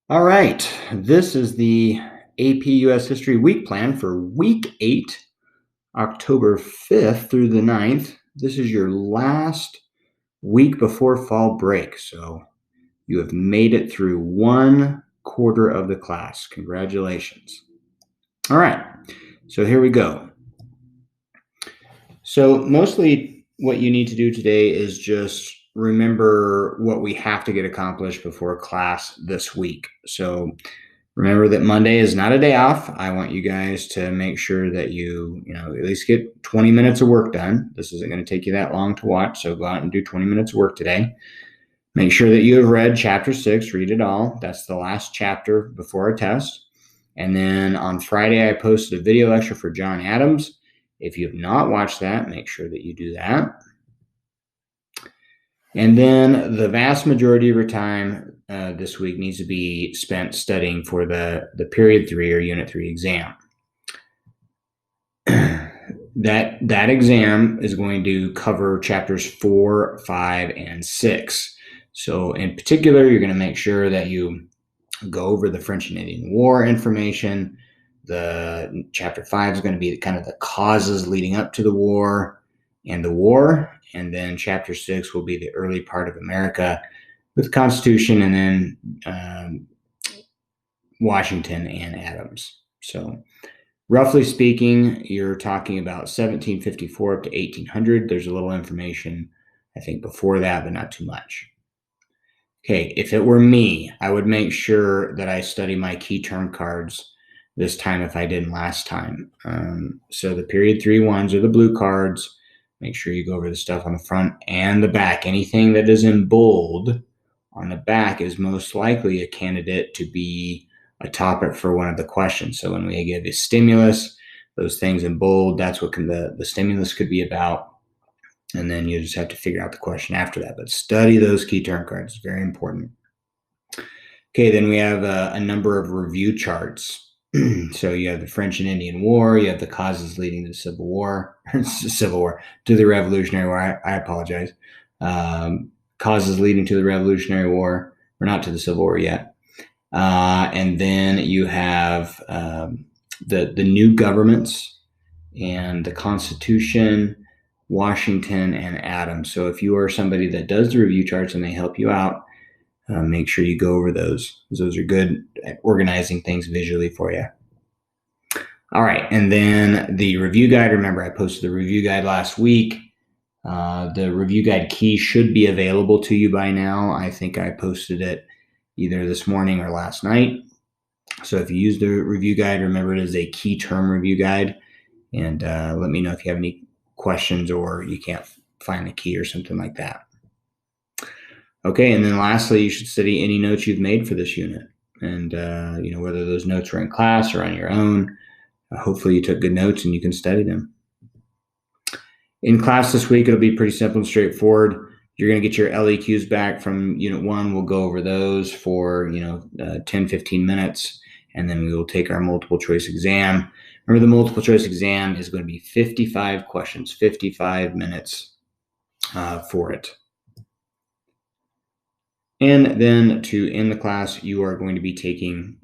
All right, this is the AP US History Week plan for week 8, October 5th through the 9th. This is your last week before fall break, so you have made it through 1/4 of the class. Congratulations. All right, so here we go. So mostly what you need to do today is just remember what we have to get accomplished before class this week. So remember that Monday is not a day off. I want you guys to make sure that you at least get 20 minutes of work done. This isn't going to take you that long to watch, so go out and do 20 minutes of work today. Make sure that you have read chapter 6, read it all. That's the last chapter before our test. And then on Friday, I posted a video lecture for John Adams. If you have not watched that, make sure that you do that. And then the vast majority of your time this week needs to be spent studying for the period 3 or unit 3 exam. That exam is going to cover chapters 4, 5, and 6. So in particular, you're going to make sure that you go over the French and Indian War information. The chapter 5 is going to be kind of the causes leading up to the war and the war. And then chapter 6 will be the early part of America with the Constitution, and then Washington and Adams. So roughly speaking, you're talking about 1754 up to 1800. There's a little information, I think, before that, but not too much. Okay, if it were me, I would make sure that I study my key term cards this time if I didn't last time. So the period 3 ones are the blue cards. Make sure you go over the stuff on the front and the back. Anything that is in bold on the back is most likely a candidate to be a topic for one of the questions. So when we give a stimulus, those things in bold, that's what the stimulus could be about. And then you just have to figure out the question after that. But study those key term cards. It's very important. Okay, then we have a number of review charts. So you have the French and Indian War, you have the causes leading to the Civil War, to the Revolutionary War. I apologize. Causes leading to the Revolutionary War. We're not to the Civil War yet. And then you have the new governments and the Constitution, Washington, and Adams. So if you are somebody that does the review charts and they help you out, make sure you go over those. Those are good at organizing things visually for you. All right, and then the review guide. Remember, I posted the review guide last week. The review guide key should be available to you by now. I think I posted it either this morning or last night. So if you use the review guide, remember it is a key term review guide. And let me know if you have any questions or you can't find the key or something like that. Okay, and then lastly, you should study any notes you've made for this unit. And, whether those notes were in class or on your own, hopefully you took good notes and you can study them. In class this week, it'll be pretty simple and straightforward. You're going to get your LEQs back from Unit 1. We'll go over those for, 10, 15 minutes, and then we will take our multiple choice exam. Remember, the multiple choice exam is going to be 55 questions, 55 minutes for it. And then to end the class, you are going to be taking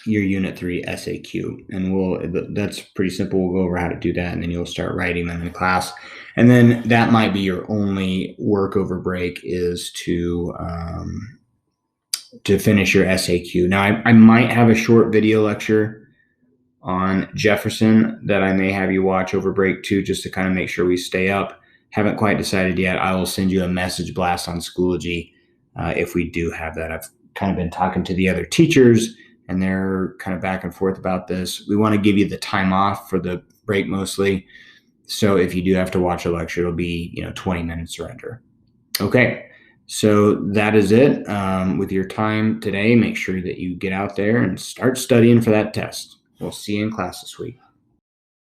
your Unit 3 SAQ. And that's pretty simple. We'll go over how to do that, and then you'll start writing them in class. And then that might be your only work over break, is to finish your SAQ. Now, I might have a short video lecture on Jefferson that I may have you watch over break too, just to kind of make sure we stay up. Haven't quite decided yet. I will send you a message blast on Schoology if we do have that. I've kind of been talking to the other teachers, and they're kind of back and forth about this. We want to give you the time off for the break mostly. So if you do have to watch a lecture, it'll be 20 minutes or under. Okay, so that is it with your time today. Make sure that you get out there and start studying for that test. We'll see you in class this week.